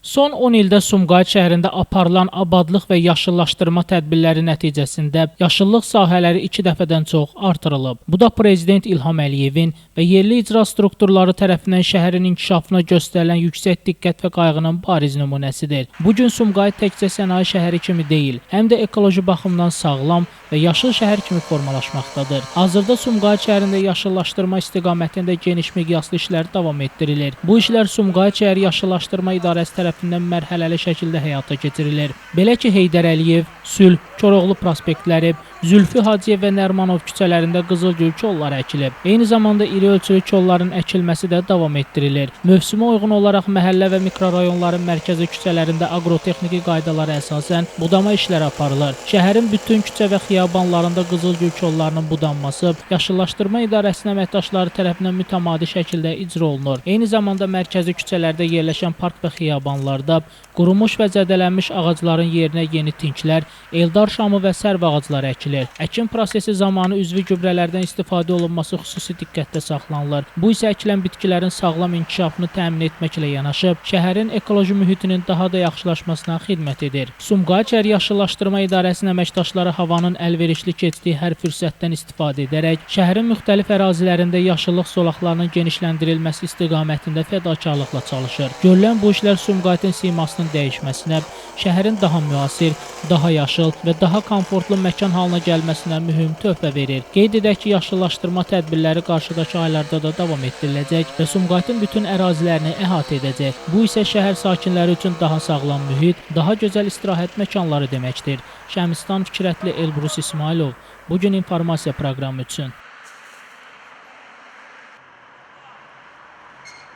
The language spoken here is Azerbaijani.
Son 10 ildə Sumqayıt şəhərində aparılan abadlıq və yaşıllaşdırma tədbirləri nəticəsində yaşıllıq sahələri 2 dəfədən çox artırılıb. Bu da Prezident İlham Əliyevin və yerli icra strukturları tərəfindən şəhərin inkişafına göstərilən yüksək diqqət və qayğının bariz nümunəsidir. Bu gün Sumqayıt təkcə sənaye şəhəri kimi deyil, həm də ekoloji baxımdan sağlam və yaşıl şəhər kimi formalaşmaqdadır. Hazırda Sumqayıt şəhərində yaşıllaşdırma istiqamətində geniş miqyaslı işlər davam etdirilir. Bu işlər Sumqayıt şəhər Yaşıllaşdırma İdarəsi tərəfindən mərhələli şəkildə həyata keçirilir. Belə ki, Heydər Əliyev, Sülh, Koroğlu prospektləri, Zülfü Hacıyev və Nərmanov küçələrində qızılgül kolları əkilib. Eyni zamanda iri ölçülü kolların əkilməsi də davam etdirilir. Mövsümə uyğun olaraq məhəllə və mikrorayonların mərkəzi küçələrində aqrotexniki qaydalara əsasən budama işləri aparılır. Şəhərin bütün küçə və xiyabanlarında qızılgül kollarının budanması Yaşıllaşdırma İdarəsinin əməkdaşları tərəfindən mütəmadi şəkildə icra olunur. Eyni zamanda mərkəzi küçələrdə yerləşən park və xiyabanlarda qurumuş və zədələnmiş ağacların yerinə yeni tinklər, eldar şamı və sərv ağacları əkilir. Əkin prosesi zamanı üzvi gübrələrdən istifadə olunması xüsusi diqqətdə saxlanılır. Bu isə əkilən bitkilərin sağlam inkişafını təmin etməklə yanaşı, şəhərin ekoloji mühitinin daha da yaxşılaşmasına xidmət edir. Sumqayıt şəhər Yaşıllaşdırma İdarəsinin əməkdaşları havanın əlverişli keçdiyi hər fürsətdən istifadə edərək, şəhərin müxtəlif ərazilərində yaşıllıq zolaqlarının genişləndirilməsi istiqamətində fədakarlıqla çalışır. Görülən bu işlər Sumqayıtın simasının dəyişməsinə, şəhərin daha müasir, daha yaşıl və daha komfortlu məkan halına gəlməsinə mühüm töhfə verir. Qeyd edək ki, yaşıllaşdırma tədbirləri qarşıdakı aylarda da davam etdiriləcək və Sumqayıtın bütün ərazilərini əhatə edəcək. Bu isə şəhər sakinləri üçün daha sağlam mühit, daha gözəl istirahət məkanları deməkdir. Şəmistan Fikrətli, Elbrus İsmailov, Bugün informasiya proqramı üçün.